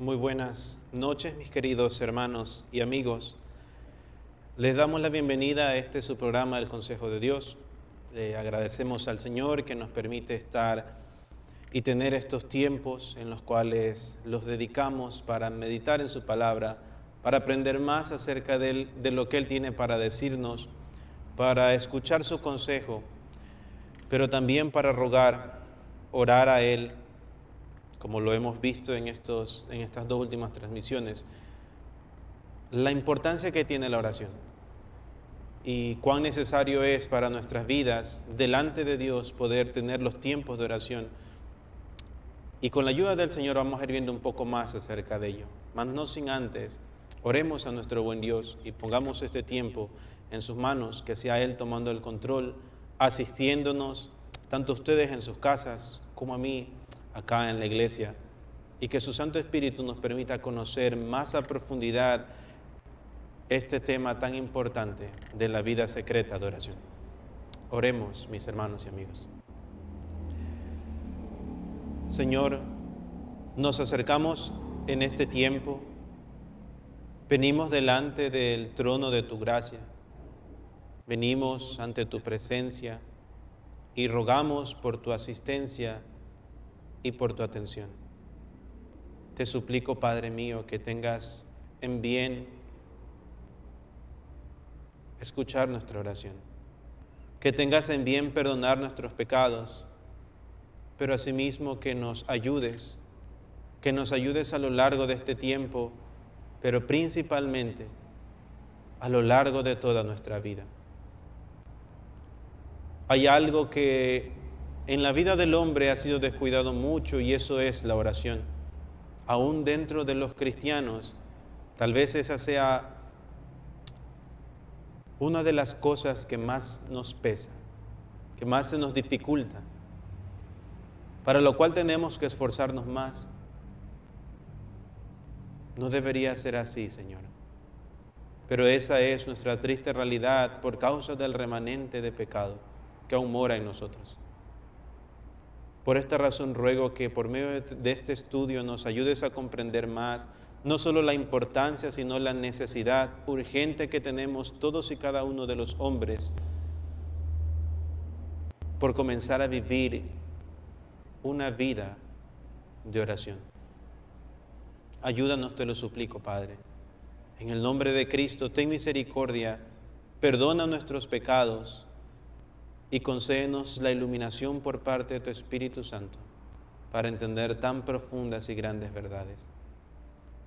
Muy buenas noches, mis queridos hermanos y amigos. Les damos la bienvenida a este su programa, El Consejo de Dios. Le agradecemos al Señor que nos permite estar y tener estos tiempos en los cuales los dedicamos para meditar en su palabra, para aprender más acerca de lo que Él tiene para decirnos, para escuchar su consejo, pero también para rogar, orar a Él, como lo hemos visto en estas dos últimas transmisiones, la importancia que tiene la oración y cuán necesario es para nuestras vidas delante de Dios poder tener los tiempos de oración. Y con la ayuda del Señor vamos a ir viendo un poco más acerca de ello. Mas no sin antes, oremos a nuestro buen Dios y pongamos este tiempo en sus manos, que sea Él tomando el control, asistiéndonos, tanto a ustedes en sus casas como a mí acá en la iglesia, y que su Santo Espíritu nos permita conocer más a profundidad este tema tan importante de la vida secreta de oración. Oremos, mis hermanos y amigos. Señor, nos acercamos en este tiempo, venimos delante del trono de tu gracia, venimos ante tu presencia y rogamos por tu asistencia y por tu atención. Te suplico, Padre mío, que tengas en bien escuchar nuestra oración, que tengas en bien perdonar nuestros pecados, pero asimismo que nos ayudes a lo largo de este tiempo, pero principalmente a lo largo de toda nuestra vida. Hay algo que en la vida del hombre ha sido descuidado mucho y eso es la oración. Aún dentro de los cristianos, tal vez esa sea una de las cosas que más nos pesa, que más se nos dificulta, para lo cual tenemos que esforzarnos más. No debería ser así, Señor. Pero esa es nuestra triste realidad por causa del remanente de pecado que aún mora en nosotros. Por esta razón ruego que por medio de este estudio nos ayudes a comprender más, no solo la importancia, sino la necesidad urgente que tenemos todos y cada uno de los hombres por comenzar a vivir una vida de oración. Ayúdanos, te lo suplico, Padre. En el nombre de Cristo, ten misericordia, perdona nuestros pecados y concédenos la iluminación por parte de tu Espíritu Santo para entender tan profundas y grandes verdades.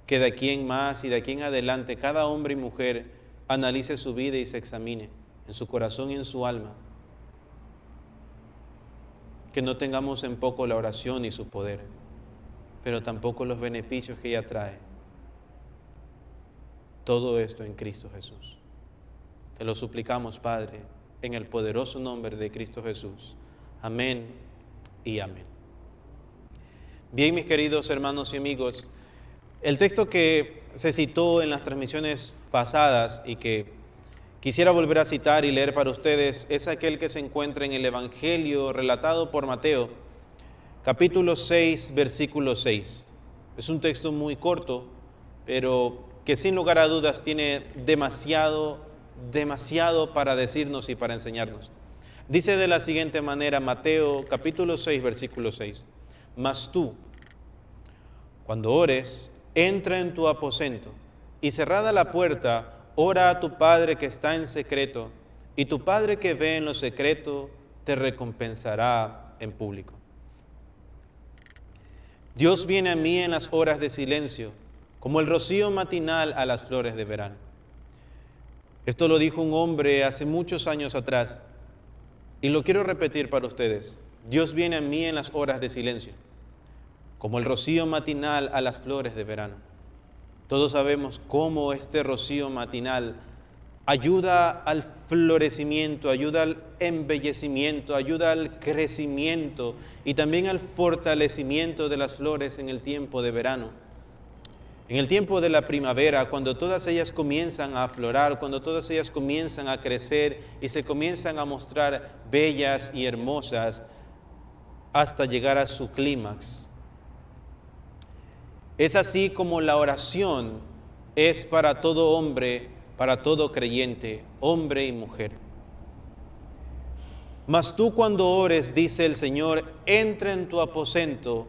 Que de aquí en más y de aquí en adelante cada hombre y mujer analice su vida y se examine en su corazón y en su alma. Que no tengamos en poco la oración y su poder, pero tampoco los beneficios que ella trae. Todo esto en Cristo Jesús. Te lo suplicamos, Padre, en el poderoso nombre de Cristo Jesús. Amén y amén. Bien, mis queridos hermanos y amigos, el texto que se citó en las transmisiones pasadas y que quisiera volver a citar y leer para ustedes es aquel que se encuentra en el Evangelio relatado por Mateo, capítulo 6, versículo 6. Es un texto muy corto, pero que sin lugar a dudas tiene demasiado para decirnos y para enseñarnos. Dice de la siguiente manera, Mateo capítulo 6, versículo 6. Mas tú, cuando ores, entra en tu aposento y cerrada la puerta, ora a tu Padre que está en secreto, y tu Padre que ve en lo secreto te recompensará en público. Dios viene a mí en las horas de silencio, como el rocío matinal a las flores de verano. Esto lo dijo un hombre hace muchos años atrás y lo quiero repetir para ustedes. Dios viene a mí en las horas de silencio, como el rocío matinal a las flores de verano. Todos sabemos cómo este rocío matinal ayuda al florecimiento, ayuda al embellecimiento, ayuda al crecimiento y también al fortalecimiento de las flores en el tiempo de verano. En el tiempo de la primavera, cuando todas ellas comienzan a aflorar, cuando todas ellas comienzan a crecer y se comienzan a mostrar bellas y hermosas hasta llegar a su clímax. Es así como la oración es para todo hombre, para todo creyente, hombre y mujer. Mas tú cuando ores, dice el Señor, entra en tu aposento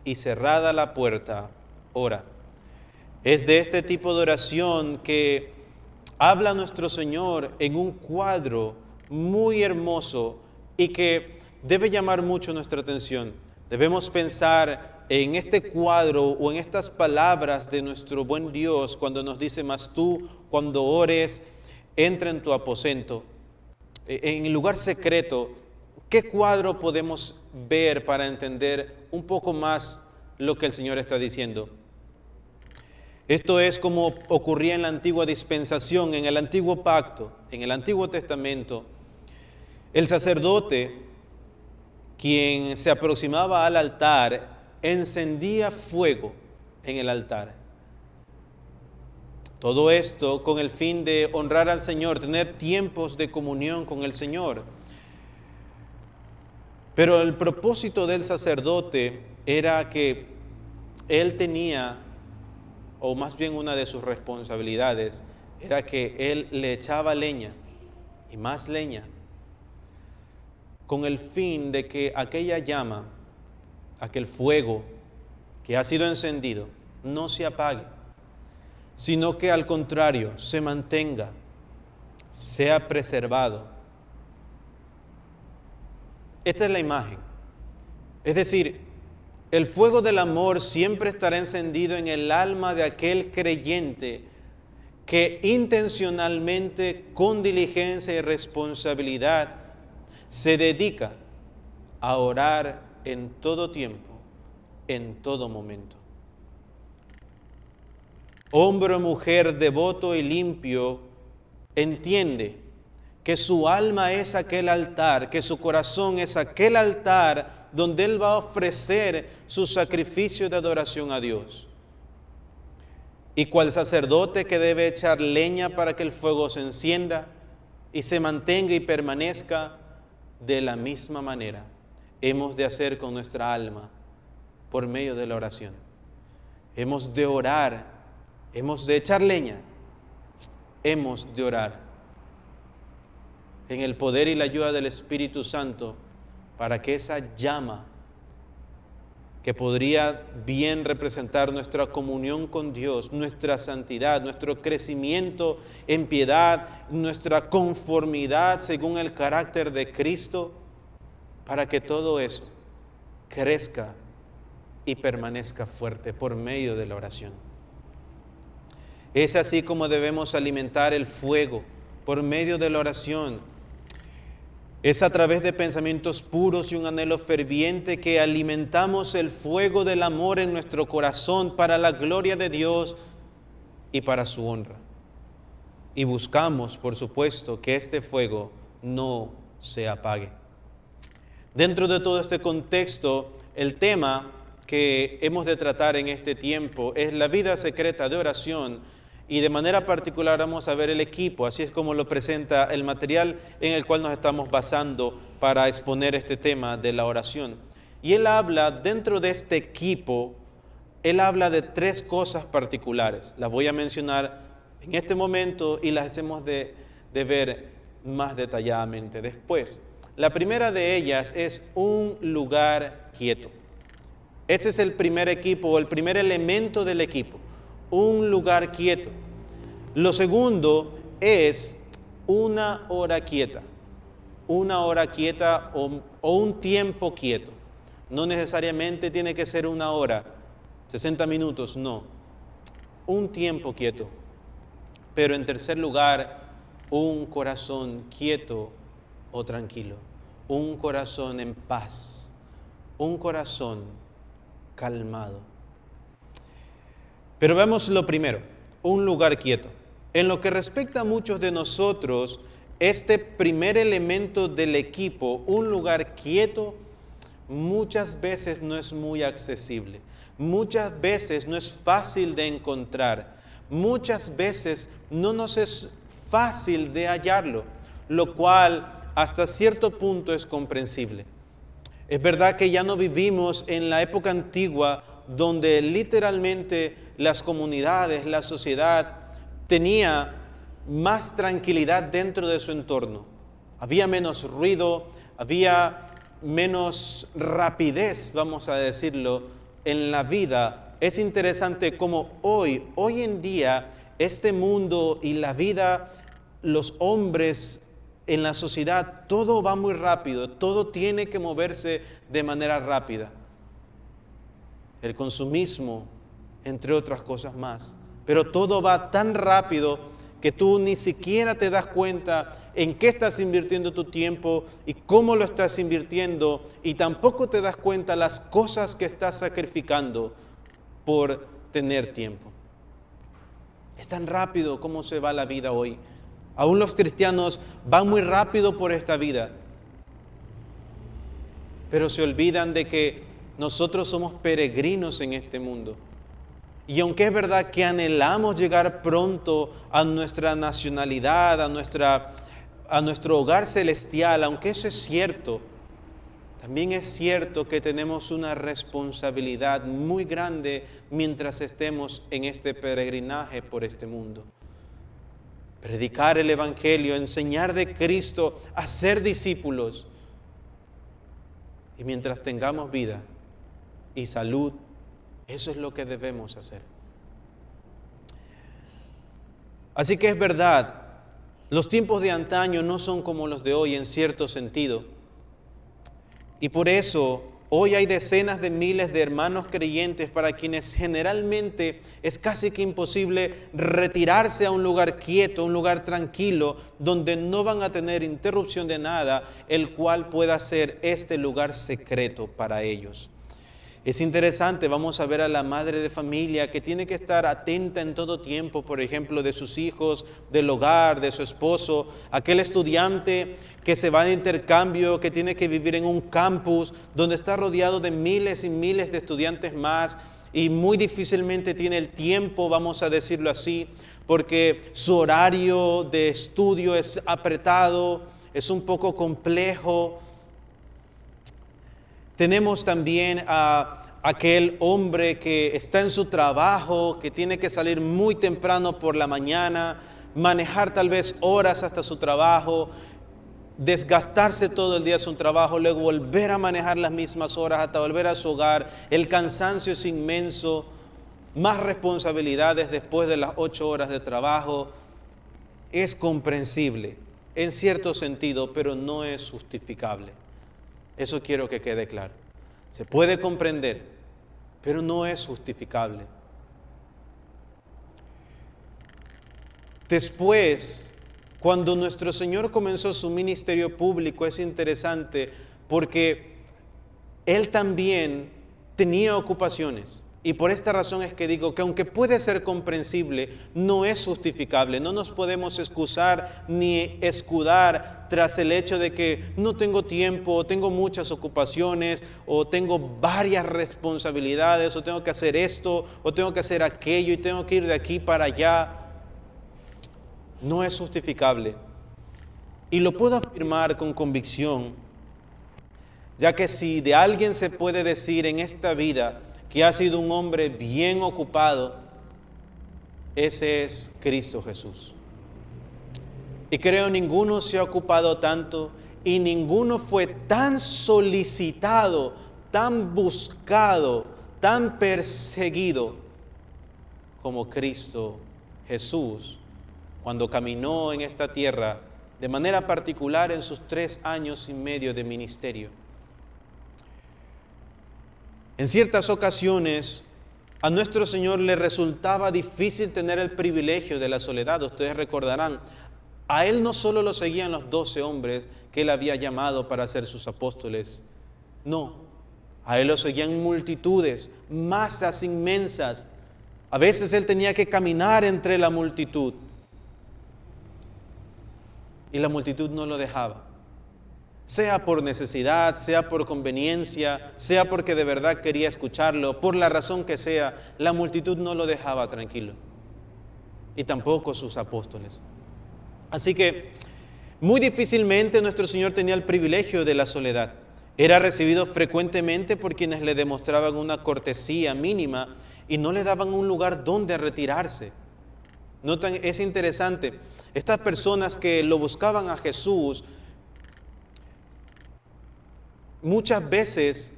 y cerrada la puerta, ora. Es de este tipo de oración que habla nuestro Señor en un cuadro muy hermoso y que debe llamar mucho nuestra atención. Debemos pensar en este cuadro o en estas palabras de nuestro buen Dios cuando nos dice: mas tú cuando ores, entra en tu aposento, en el lugar secreto. ¿Qué cuadro podemos ver para entender un poco más lo que el Señor está diciendo? Esto es como ocurría en la antigua dispensación, en el antiguo pacto, en el Antiguo Testamento. El sacerdote, quien se aproximaba al altar, encendía fuego en el altar. Todo esto con el fin de honrar al Señor, tener tiempos de comunión con el Señor. Pero el propósito del sacerdote era que él tenía, o más bien una de sus responsabilidades, era que él le echaba leña y más leña, con el fin de que aquella llama, aquel fuego que ha sido encendido, no se apague, sino que al contrario, se mantenga, sea preservado. Esta es la imagen. Es decir, el fuego del amor siempre estará encendido en el alma de aquel creyente que intencionalmente, con diligencia y responsabilidad, se dedica a orar en todo tiempo, en todo momento. Hombre o mujer devoto y limpio entiende que su alma es aquel altar, que su corazón es aquel altar donde él va a ofrecer su sacrificio de adoración a Dios. Y cual sacerdote que debe echar leña para que el fuego se encienda y se mantenga y permanezca, de la misma manera hemos de hacer con nuestra alma por medio de la oración. Hemos de orar, hemos de echar leña, hemos de orar en el poder y la ayuda del Espíritu Santo para que esa llama que podría bien representar nuestra comunión con Dios, nuestra santidad, nuestro crecimiento en piedad, nuestra conformidad según el carácter de Cristo, para que todo eso crezca y permanezca fuerte por medio de la oración. Es así como debemos alimentar el fuego por medio de la oración. Es a través de pensamientos puros y un anhelo ferviente que alimentamos el fuego del amor en nuestro corazón para la gloria de Dios y para su honra. Y buscamos, por supuesto, que este fuego no se apague. Dentro de todo este contexto, el tema que hemos de tratar en este tiempo es la vida secreta de oración. Y de manera particular vamos a ver el equipo, así es como lo presenta el material en el cual nos estamos basando para exponer este tema de la oración. Y él habla, dentro de este equipo, él habla de tres cosas particulares. Las voy a mencionar en este momento y las hemos de ver más detalladamente después. La primera de ellas es un lugar quieto. Ese es el primer equipo o el primer elemento del equipo. Un lugar quieto. Lo segundo es una hora quieta. Una hora quieta o un tiempo quieto. No necesariamente tiene que ser una hora, 60 minutos, no. Un tiempo quieto. Pero en tercer lugar, un corazón quieto o tranquilo. Un corazón en paz. Un corazón calmado. Pero vemos lo primero, un lugar quieto. En lo que respecta a muchos de nosotros, este primer elemento del equipo, un lugar quieto, muchas veces no es muy accesible. Muchas veces no es fácil de encontrar. Muchas veces no nos es fácil de hallarlo, lo cual hasta cierto punto es comprensible. Es verdad que ya no vivimos en la época antigua donde literalmente las comunidades, la sociedad tenía más tranquilidad dentro de su entorno. Había menos ruido, había menos rapidez, vamos a decirlo, en la vida. Es interesante cómo hoy en día, este mundo y la vida, los hombres en la sociedad, todo va muy rápido, todo tiene que moverse de manera rápida. El consumismo, entre otras cosas más. Pero todo va tan rápido que tú ni siquiera te das cuenta en qué estás invirtiendo tu tiempo y cómo lo estás invirtiendo, y tampoco te das cuenta las cosas que estás sacrificando por tener tiempo. Es tan rápido como se va la vida hoy. Aún los cristianos van muy rápido por esta vida, pero se olvidan de que nosotros somos peregrinos en este mundo. Y aunque es verdad que anhelamos llegar pronto a nuestra nacionalidad, a nuestro hogar celestial, aunque eso es cierto, también es cierto que tenemos una responsabilidad muy grande mientras estemos en este peregrinaje por este mundo. Predicar el Evangelio, enseñar de Cristo, hacer discípulos. Y mientras tengamos vida y salud, eso es lo que debemos hacer. Así que es verdad, los tiempos de antaño no son como los de hoy en cierto sentido. Y por eso hoy hay decenas de miles de hermanos creyentes para quienes generalmente es casi que imposible retirarse a un lugar quieto, un lugar tranquilo, donde no van a tener interrupción de nada, el cual pueda ser este lugar secreto para ellos. Es interesante, vamos a ver a la madre de familia que tiene que estar atenta en todo tiempo, por ejemplo, de sus hijos, del hogar, de su esposo, aquel estudiante que se va de intercambio, que tiene que vivir en un campus donde está rodeado de miles y miles de estudiantes más y muy difícilmente tiene el tiempo, vamos a decirlo así, porque su horario de estudio es apretado, es un poco complejo. Tenemos también a aquel hombre que está en su trabajo, que tiene que salir muy temprano por la mañana, manejar tal vez horas hasta su trabajo, desgastarse todo el día en su trabajo, luego volver a manejar las mismas horas hasta volver a su hogar. El cansancio es inmenso, más responsabilidades después de las 8 horas de trabajo. Es comprensible en cierto sentido, pero no es justificable. Eso quiero que quede claro. Se puede comprender, pero no es justificable. Después, cuando nuestro Señor comenzó su ministerio público, es interesante porque Él también tenía ocupaciones. Y por esta razón es que digo que aunque puede ser comprensible, no es justificable. No nos podemos excusar ni escudar tras el hecho de que no tengo tiempo, o tengo muchas ocupaciones, o tengo varias responsabilidades, o tengo que hacer esto, o tengo que hacer aquello, y tengo que ir de aquí para allá. No es justificable. Y lo puedo afirmar con convicción, ya que si de alguien se puede decir en esta vida que ha sido un hombre bien ocupado, ese es Cristo Jesús. Y creo ninguno se ha ocupado tanto y ninguno fue tan solicitado, tan buscado, tan perseguido como Cristo Jesús cuando caminó en esta tierra, de manera particular en sus 3 años y medio de ministerio. En ciertas ocasiones, a nuestro Señor le resultaba difícil tener el privilegio de la soledad. Ustedes recordarán, a Él no solo lo seguían los 12 hombres que Él había llamado para ser sus apóstoles. No, a Él lo seguían multitudes, masas inmensas. A veces Él tenía que caminar entre la multitud. Y la multitud no lo dejaba. Sea por necesidad, sea por conveniencia, sea porque de verdad quería escucharlo, por la razón que sea, la multitud no lo dejaba tranquilo. Y tampoco sus apóstoles. Así que muy difícilmente nuestro Señor tenía el privilegio de la soledad. Era recibido frecuentemente por quienes le demostraban una cortesía mínima y no le daban un lugar donde retirarse. Notan, es interesante, estas personas que lo buscaban a Jesús, muchas veces,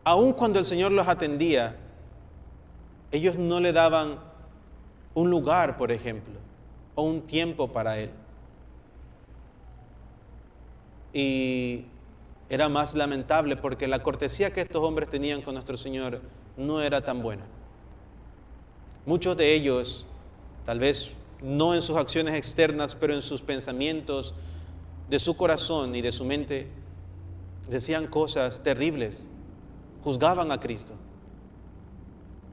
aun cuando el Señor los atendía, ellos no le daban un lugar, por ejemplo, o un tiempo para Él. Y era más lamentable porque la cortesía que estos hombres tenían con nuestro Señor no era tan buena. Muchos de ellos, tal vez no en sus acciones externas, pero en sus pensamientos, de su corazón y de su mente, decían cosas terribles, juzgaban a Cristo.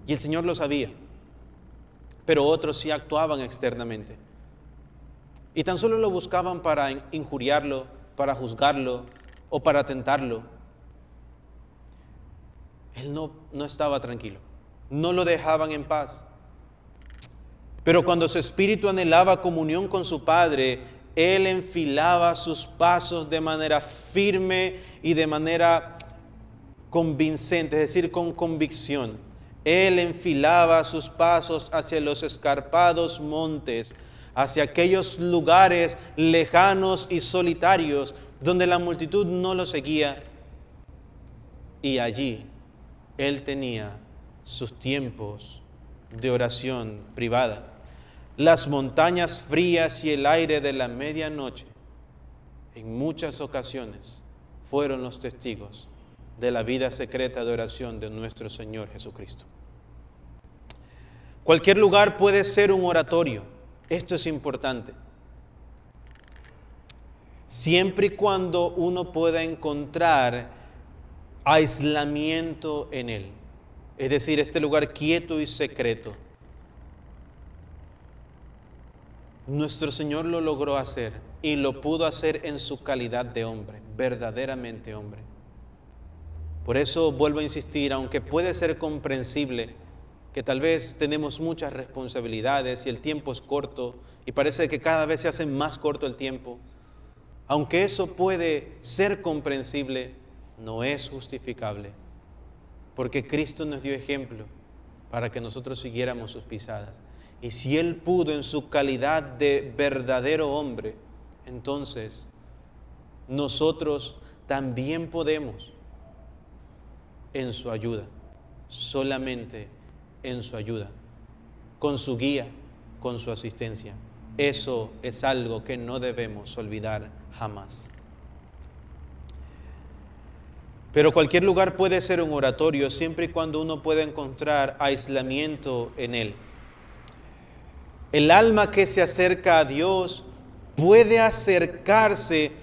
Y el Señor lo sabía, pero otros sí actuaban externamente. Y tan solo lo buscaban para injuriarlo, para juzgarlo o para tentarlo. Él no estaba tranquilo, no lo dejaban en paz. Pero cuando su espíritu anhelaba comunión con su Padre, Él enfilaba sus pasos de manera firme y de manera convincente, es decir, con convicción. Él enfilaba sus pasos hacia los escarpados montes, hacia aquellos lugares lejanos y solitarios donde la multitud no lo seguía. Y allí Él tenía sus tiempos de oración privada. Las montañas frías y el aire de la medianoche, en muchas ocasiones, fueron los testigos de la vida secreta de oración de nuestro Señor Jesucristo. Cualquier lugar puede ser un oratorio. Esto es importante. Siempre y cuando uno pueda encontrar aislamiento en él. Es decir, este lugar quieto y secreto. Nuestro Señor lo logró hacer y lo pudo hacer en su calidad de hombre, verdaderamente hombre. Por eso vuelvo a insistir, aunque puede ser comprensible que tal vez tenemos muchas responsabilidades y el tiempo es corto y parece que cada vez se hace más corto el tiempo, aunque eso puede ser comprensible, no es justificable, porque Cristo nos dio ejemplo para que nosotros siguiéramos sus pisadas. Y si Él pudo en su calidad de verdadero hombre, entonces nosotros también podemos en su ayuda, solamente en su ayuda, con su guía, con su asistencia. Eso es algo que no debemos olvidar jamás. Pero cualquier lugar puede ser un oratorio siempre y cuando uno pueda encontrar aislamiento en él. El alma que se acerca a Dios puede acercarse,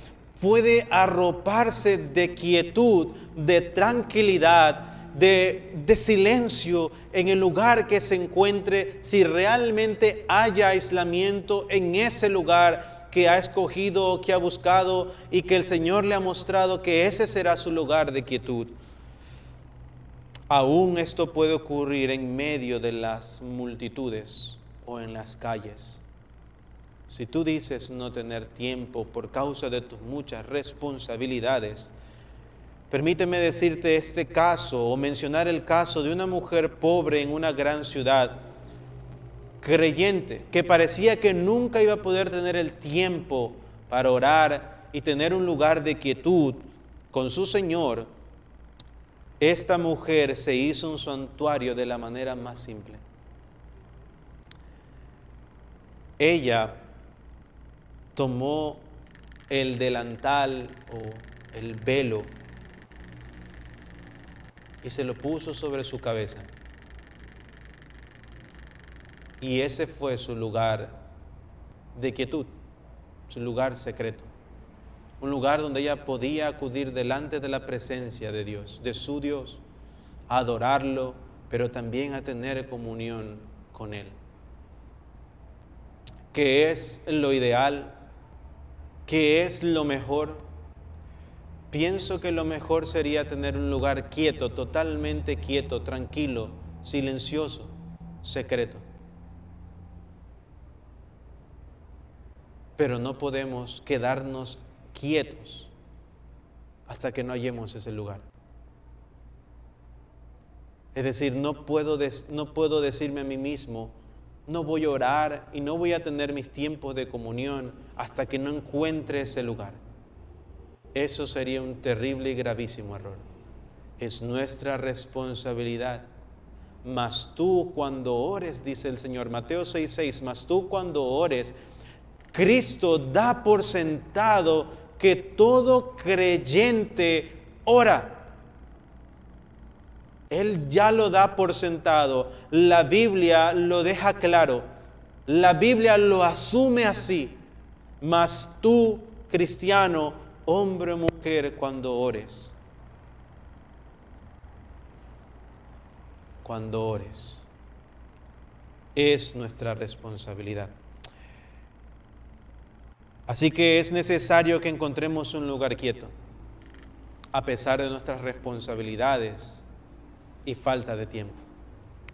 puede arroparse de quietud, de tranquilidad, de silencio en el lugar que se encuentre, si realmente haya aislamiento en ese lugar que ha escogido, que ha buscado y que el Señor le ha mostrado que ese será su lugar de quietud. Aún esto puede ocurrir en medio de las multitudes o en las calles. Si tú dices no tener tiempo por causa de tus muchas responsabilidades, permíteme decirte este caso o mencionar el caso de una mujer pobre en una gran ciudad, creyente, que parecía que nunca iba a poder tener el tiempo para orar y tener un lugar de quietud con su Señor. Esta mujer se hizo un santuario de la manera más simple. Ella tomó el delantal o el velo y se lo puso sobre su cabeza. Y ese fue su lugar de quietud, su lugar secreto. Un lugar donde ella podía acudir delante de la presencia de Dios, de su Dios, a adorarlo, pero también a tener comunión con Él. ¿Qué es lo ideal? ¿Qué es lo mejor? Pienso que lo mejor sería tener un lugar quieto, totalmente quieto, tranquilo, silencioso, secreto. Pero no podemos quedarnos quietos hasta que no hallemos ese lugar. Es decir, no puedo decirme a mí mismo, no voy a orar y no voy a tener mis tiempos de comunión hasta que no encuentre ese lugar. Eso sería un terrible y gravísimo error. Es nuestra responsabilidad. Mas tú cuando ores, dice el Señor, Mateo 6:6, mas tú cuando ores, Cristo da por sentado que todo creyente ora. Él ya lo da por sentado. La Biblia lo deja claro. La Biblia lo asume así. Mas tú, cristiano, hombre o mujer, cuando ores, es nuestra responsabilidad. Así que es necesario que encontremos un lugar quieto, a pesar de nuestras responsabilidades y falta de tiempo.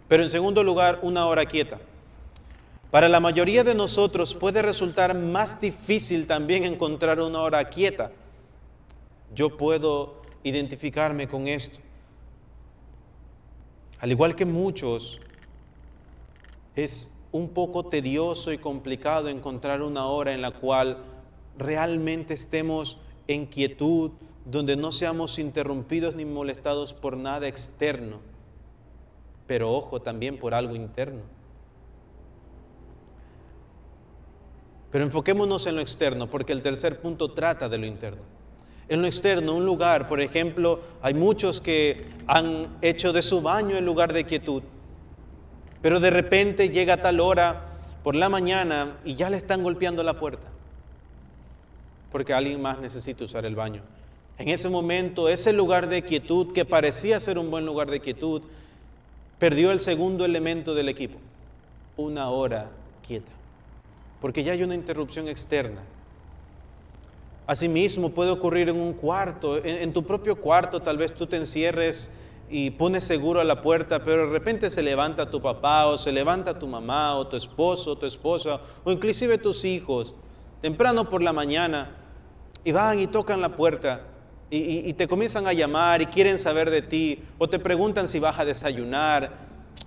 Pero en segundo lugar, una hora quieta. Para la mayoría de nosotros puede resultar más difícil también encontrar una hora quieta. Yo puedo identificarme con esto. Al igual que muchos, es un poco tedioso y complicado encontrar una hora en la cual realmente estemos en quietud, donde no seamos interrumpidos ni molestados por nada externo, pero ojo, también por algo interno. Pero enfoquémonos en lo externo, porque el tercer punto trata de lo interno. En lo externo, un lugar, por ejemplo, hay muchos que han hecho de su baño el lugar de quietud, pero de repente llega tal hora por la mañana y ya le están golpeando la puerta, porque alguien más necesita usar el baño. En ese momento, ese lugar de quietud, que parecía ser un buen lugar de quietud, perdió el segundo elemento del equipo, una hora quieta, porque ya hay una interrupción externa. Asimismo, puede ocurrir en un cuarto, en tu propio cuarto, tal vez tú te encierres y pones seguro a la puerta, pero de repente se levanta tu papá o se levanta tu mamá o tu esposo o tu esposa o inclusive tus hijos temprano por la mañana y van y tocan la puerta y te comienzan a llamar y quieren saber de ti o te preguntan si vas a desayunar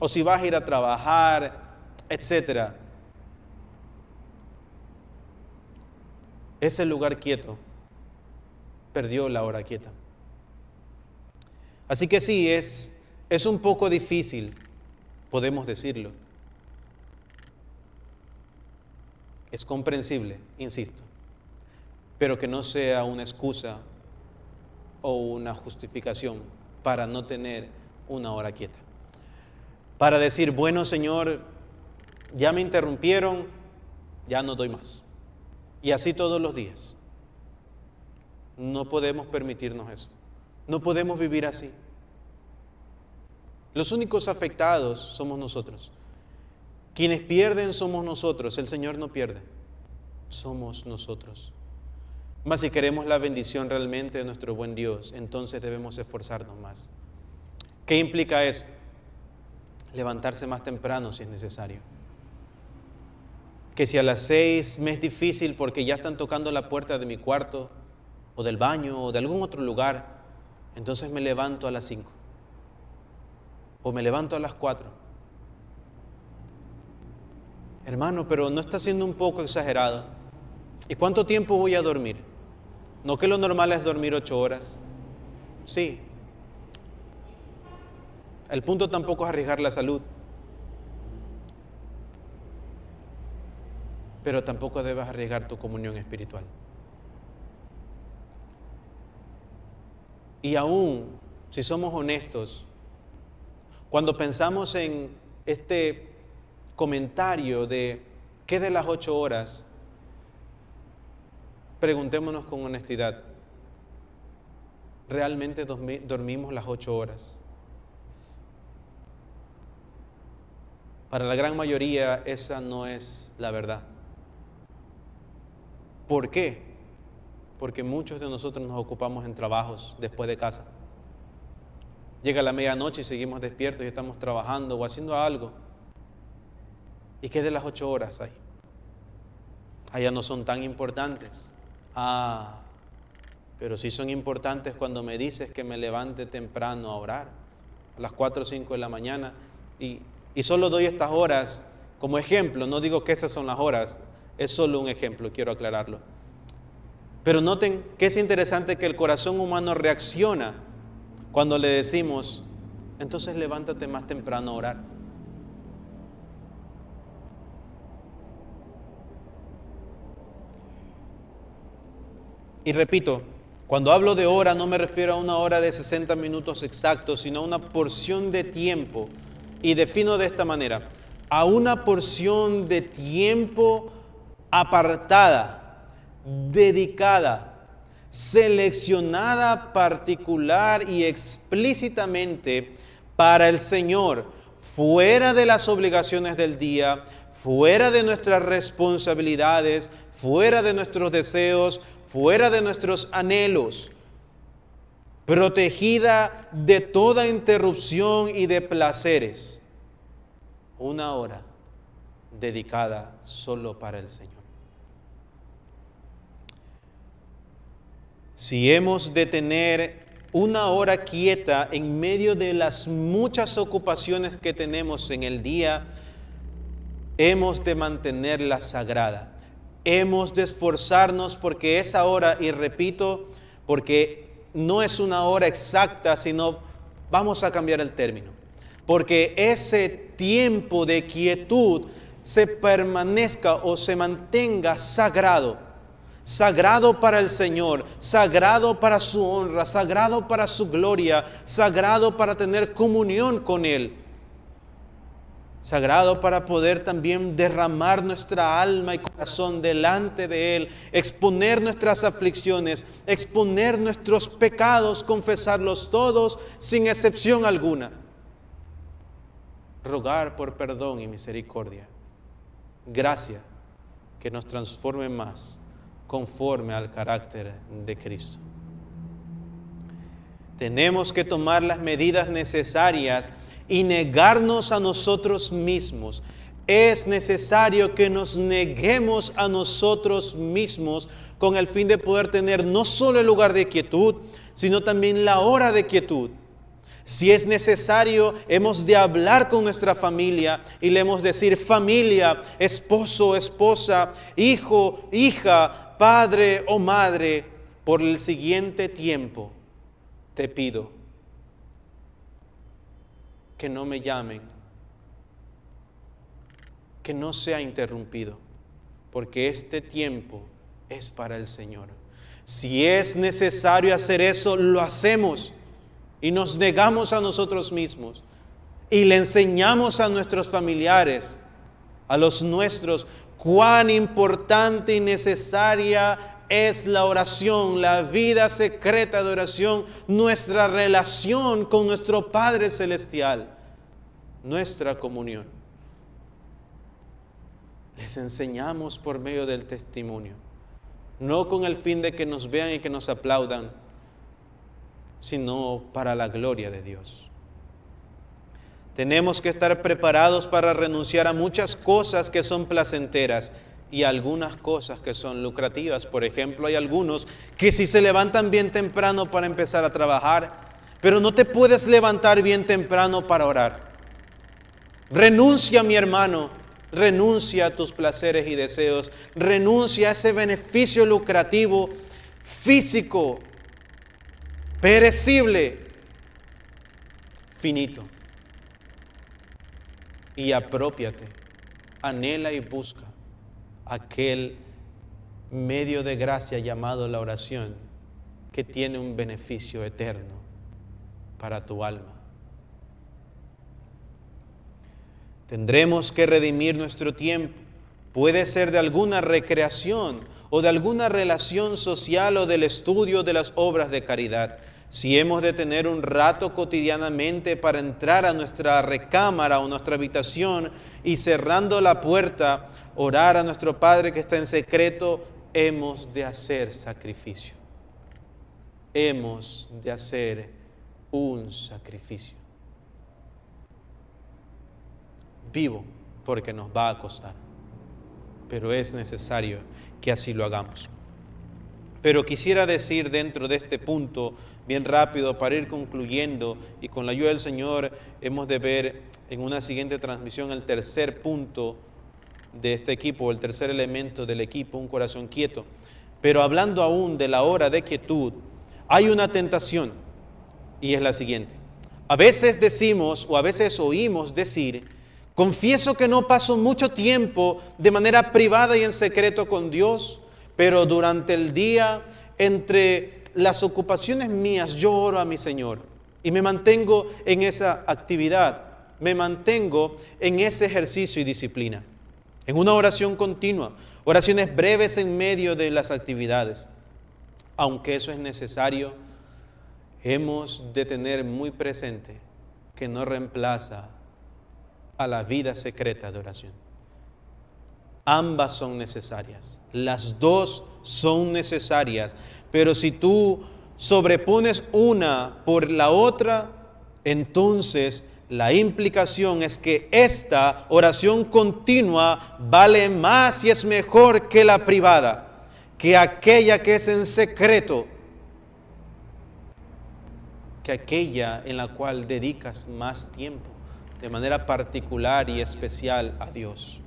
o si vas a ir a trabajar, etcétera. Ese lugar quieto perdió la hora quieta. Así que sí, es un poco difícil, podemos decirlo. Es comprensible, insisto, pero que no sea una excusa o una justificación para no tener una hora quieta. Para decir, bueno, Señor, ya me interrumpieron, ya no doy más. Y así todos los días. No podemos permitirnos eso. No podemos vivir así. Los únicos afectados somos nosotros. Quienes pierden somos nosotros. El Señor no pierde. Somos nosotros. Mas si queremos la bendición realmente de nuestro buen Dios, entonces debemos esforzarnos más. ¿Qué implica eso? Levantarse más temprano si es necesario. Que si a las 6 me es difícil porque ya están tocando la puerta de mi cuarto o del baño o de algún otro lugar, entonces me levanto a las 5 o me levanto a las 4. Hermano, pero ¿no está siendo un poco exagerado? ¿Y cuánto tiempo voy a dormir? ¿No que lo normal es dormir 8 horas? Sí. El punto tampoco es arriesgar la salud. Pero tampoco debes arriesgar tu comunión espiritual. Y aún, si somos honestos, cuando pensamos en este comentario de ¿qué de las 8 horas? Preguntémonos con honestidad, ¿realmente dormimos las 8 horas? Para la gran mayoría esa no es la verdad. ¿Por qué? Porque muchos de nosotros nos ocupamos en trabajos después de casa. Llega la medianoche y seguimos despiertos y estamos trabajando o haciendo algo. ¿Y qué de las 8 horas hay? Allá no son tan importantes. pero sí son importantes cuando me dices que me levante temprano a orar, a las 4 o 5 de la mañana, y solo doy estas horas como ejemplo. No digo que esas son las horas, es solo un ejemplo, quiero aclararlo. Pero noten que es interesante que el corazón humano reacciona cuando le decimos, entonces levántate más temprano a orar. Y repito, cuando hablo de hora no me refiero a una hora de 60 minutos exactos, sino a una porción de tiempo. Y defino de esta manera, a una porción de tiempo apartada, dedicada, seleccionada particular y explícitamente para el Señor, fuera de las obligaciones del día, fuera de nuestras responsabilidades, fuera de nuestros deseos, fuera de nuestros anhelos, protegida de toda interrupción y de placeres. Una hora dedicada solo para el Señor. Si hemos de tener una hora quieta en medio de las muchas ocupaciones que tenemos en el día, hemos de mantenerla sagrada. Hemos de esforzarnos porque esa hora, y repito, porque no es una hora exacta, sino vamos a cambiar el término, porque ese tiempo de quietud se permanezca o se mantenga sagrado, sagrado para el Señor, sagrado para su honra, sagrado para su gloria, sagrado para tener comunión con Él. Sagrado para poder también derramar nuestra alma y corazón delante de Él, exponer nuestras aflicciones, exponer nuestros pecados, confesarlos todos sin excepción alguna. Rogar por perdón y misericordia. Gracia que nos transforme más conforme al carácter de Cristo. Tenemos que tomar las medidas necesarias y negarnos a nosotros mismos. Es necesario que nos neguemos a nosotros mismos con el fin de poder tener no solo el lugar de quietud, sino también la hora de quietud. Si es necesario, hemos de hablar con nuestra familia y le hemos de decir: familia, esposo, esposa, hijo, hija, padre o madre, por el siguiente tiempo te pido que no me llamen, que no sea interrumpido, porque este tiempo es para el Señor. Si es necesario hacer eso, lo hacemos y nos negamos a nosotros mismos y le enseñamos a nuestros familiares, a los nuestros, cuán importante y necesaria es la oración, la vida secreta de oración, nuestra relación con nuestro Padre Celestial, nuestra comunión. Les enseñamos por medio del testimonio, no con el fin de que nos vean y que nos aplaudan, sino para la gloria de Dios. Tenemos que estar preparados para renunciar a muchas cosas que son placenteras y algunas cosas que son lucrativas. Por ejemplo, hay algunos que si se levantan bien temprano para empezar a trabajar, pero no te puedes levantar bien temprano para orar. Renuncia, mi hermano, renuncia a tus placeres y deseos, renuncia a ese beneficio lucrativo, físico, perecible, finito. Y apropiate, anhela y busca aquel medio de gracia llamado la oración, que tiene un beneficio eterno para tu alma. Tendremos que redimir nuestro tiempo. Puede ser de alguna recreación o de alguna relación social o del estudio de las obras de caridad. Si hemos de tener un rato cotidianamente para entrar a nuestra recámara o nuestra habitación y cerrando la puerta, orar a nuestro Padre que está en secreto, hemos de hacer sacrificio. Hemos de hacer un sacrificio. Vivo, porque nos va a costar, pero es necesario que así lo hagamos. Pero quisiera decir dentro de este punto, bien rápido, para ir concluyendo, y con la ayuda del Señor hemos de ver en una siguiente transmisión el tercer punto de este equipo, el tercer elemento del equipo, un corazón quieto. Pero hablando aún de la hora de quietud, hay una tentación, y es la siguiente. A veces decimos o a veces oímos decir: confieso que no paso mucho tiempo de manera privada y en secreto con Dios, pero durante el día, entre las ocupaciones mías, yo oro a mi Señor y me mantengo en esa actividad, me mantengo en ese ejercicio y disciplina, en una oración continua, oraciones breves en medio de las actividades. Aunque eso es necesario, hemos de tener muy presente que no reemplaza a la vida secreta de oración. Ambas son necesarias, las dos son necesarias, pero si tú sobrepones una por la otra, entonces la implicación es que esta oración continua vale más y es mejor que la privada, que aquella que es en secreto, que aquella en la cual dedicas más tiempo, de manera particular y especial a Dios.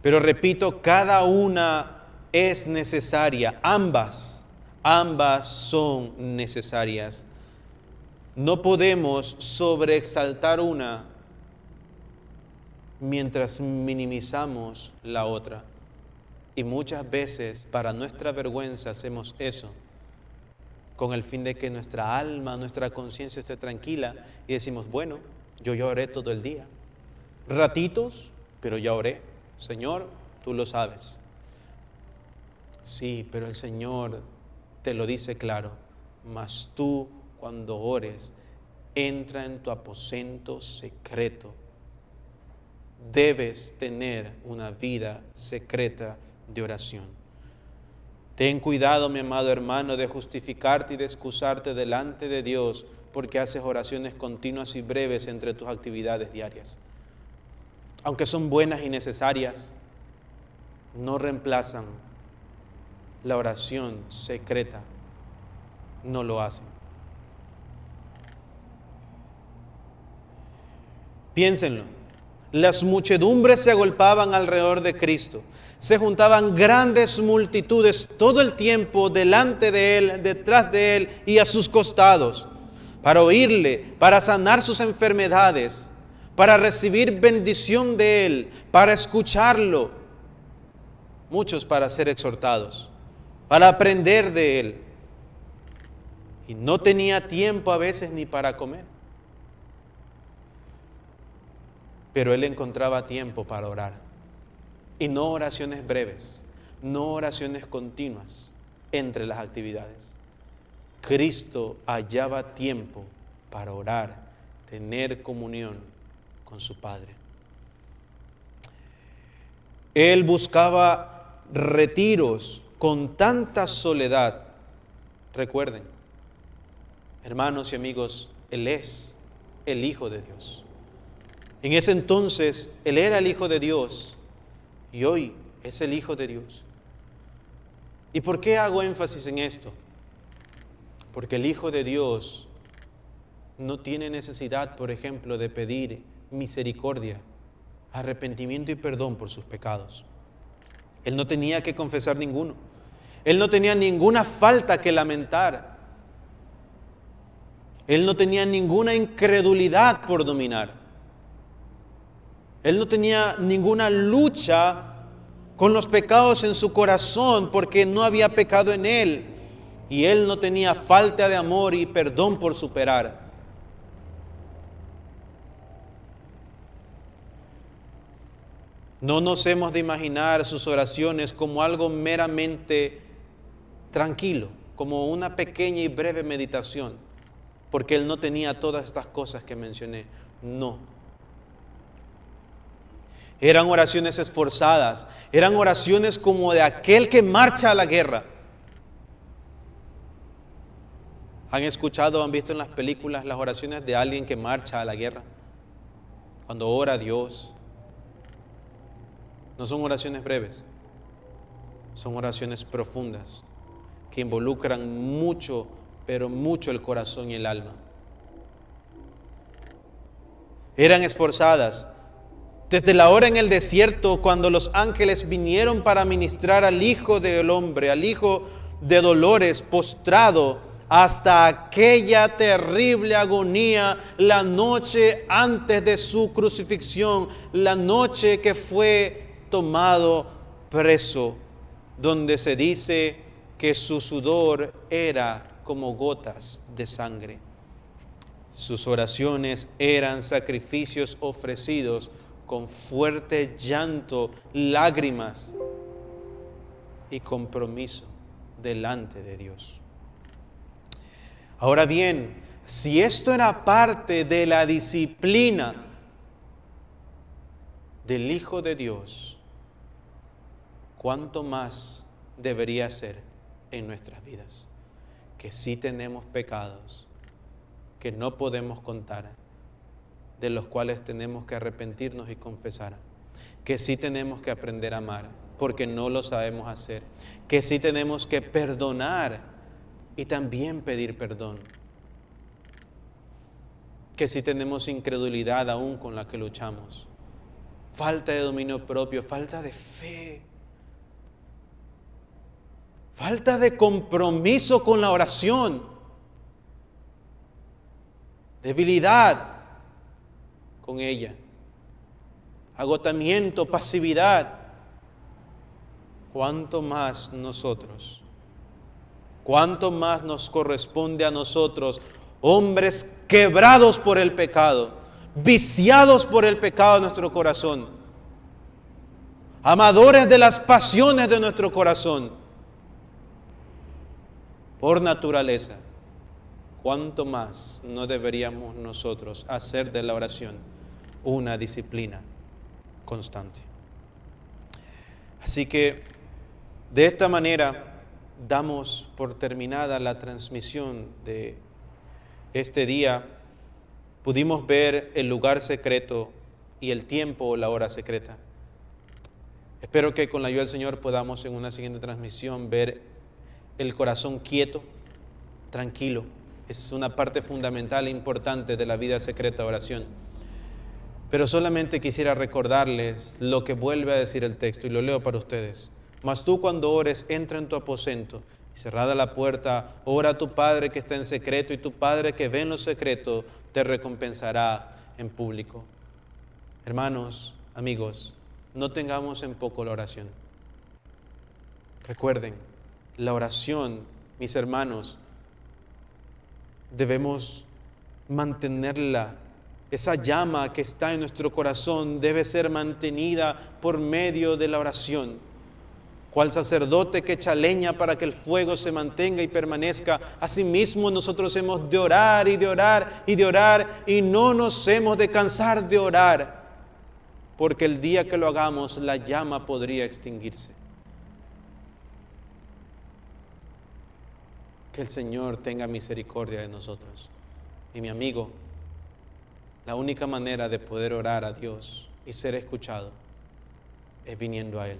Pero repito, cada una es necesaria, ambas son necesarias. No podemos sobreexaltar una mientras minimizamos la otra. Y muchas veces, para nuestra vergüenza, hacemos eso con el fin de que nuestra alma, nuestra conciencia esté tranquila y decimos: bueno, yo ya oré todo el día, ratitos, pero ya oré. Señor, tú lo sabes. Sí, pero el Señor te lo dice claro: mas tú, cuando ores, entra en tu aposento secreto. Debes tener una vida secreta de oración. Ten cuidado, mi amado hermano, de justificarte y de excusarte delante de Dios porque haces oraciones continuas y breves entre tus actividades diarias. Aunque son buenas y necesarias, no reemplazan la oración secreta, no lo hacen. Piénsenlo, las muchedumbres se agolpaban alrededor de Cristo, se juntaban grandes multitudes todo el tiempo delante de Él, detrás de Él y a sus costados, para oírle, para sanar sus enfermedades, para recibir bendición de Él, para escucharlo. Muchos para ser exhortados, para aprender de Él. Y no tenía tiempo a veces ni para comer. Pero Él encontraba tiempo para orar. Y no oraciones breves, no oraciones continuas entre las actividades. Cristo hallaba tiempo para orar, tener comunión con su Padre. Él buscaba retiros con tanta soledad. Recuerden, hermanos y amigos, Él es el Hijo de Dios. En ese entonces, Él era el Hijo de Dios y hoy es el Hijo de Dios. ¿Y por qué hago énfasis en esto? Porque el Hijo de Dios no tiene necesidad, por ejemplo, de pedir misericordia, arrepentimiento y perdón por sus pecados. Él no tenía que confesar ninguno. Él no tenía ninguna falta que lamentar. Él no tenía ninguna incredulidad por dominar. Él no tenía ninguna lucha con los pecados en su corazón porque no había pecado en él. Y él no tenía falta de amor y perdón por superar. No nos hemos de imaginar sus oraciones como algo meramente tranquilo, como una pequeña y breve meditación, porque él no tenía todas estas cosas que mencioné. No. Eran oraciones esforzadas, eran oraciones como de aquel que marcha a la guerra. ¿Han escuchado, han visto en las películas las oraciones de alguien que marcha a la guerra? Cuando ora a Dios. No son oraciones breves. Son oraciones profundas que involucran mucho, pero mucho el corazón y el alma. Eran esforzadas. Desde la hora en el desierto, cuando los ángeles vinieron para ministrar al Hijo del Hombre, al Hijo de Dolores, postrado, hasta aquella terrible agonía, la noche antes de su crucifixión, la noche que fue tomado preso, donde se dice que su sudor era como gotas de sangre. Sus oraciones eran sacrificios ofrecidos con fuerte llanto, lágrimas y compromiso delante de Dios. Ahora bien, si esto era parte de la disciplina del Hijo de Dios, ¿cuánto más debería ser en nuestras vidas? Que sí tenemos pecados que no podemos contar, de los cuales tenemos que arrepentirnos y confesar, que sí tenemos que aprender a amar, porque no lo sabemos hacer, que sí tenemos que perdonar y también pedir perdón, que sí tenemos incredulidad aún con la que luchamos, falta de dominio propio, falta de fe, falta de compromiso con la oración, debilidad con ella, agotamiento, pasividad. ¿Cuánto más nosotros? ¿Cuánto más nos corresponde a nosotros, hombres quebrados por el pecado, viciados por el pecado de nuestro corazón, amadores de las pasiones de nuestro corazón, por naturaleza? ¿Cuánto más no deberíamos nosotros hacer de la oración una disciplina constante? Así que de esta manera damos por terminada la transmisión de este día. Pudimos ver el lugar secreto y el tiempo o la hora secreta. Espero que con la ayuda del Señor podamos en una siguiente transmisión ver el corazón quieto, tranquilo. Es una parte fundamental e importante de la vida secreta de oración. Pero solamente quisiera recordarles lo que vuelve a decir el texto, y lo leo para ustedes. Mas tú, cuando ores, entra en tu aposento, y cerrada la puerta, ora a tu Padre que está en secreto, y tu Padre que ve en lo secreto te recompensará en público. Hermanos, amigos, no tengamos en poco la oración. Recuerden, la oración, mis hermanos, debemos mantenerla. Esa llama que está en nuestro corazón debe ser mantenida por medio de la oración. Cual sacerdote que echa leña para que el fuego se mantenga y permanezca, asimismo nosotros hemos de orar y de orar y de orar, y no nos hemos de cansar de orar, porque el día que lo hagamos la llama podría extinguirse. Que el Señor tenga misericordia de nosotros. Y mi amigo, la única manera de poder orar a Dios y ser escuchado es viniendo a Él.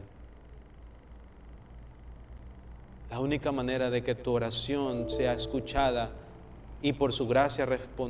La única manera de que tu oración sea escuchada y por su gracia respondida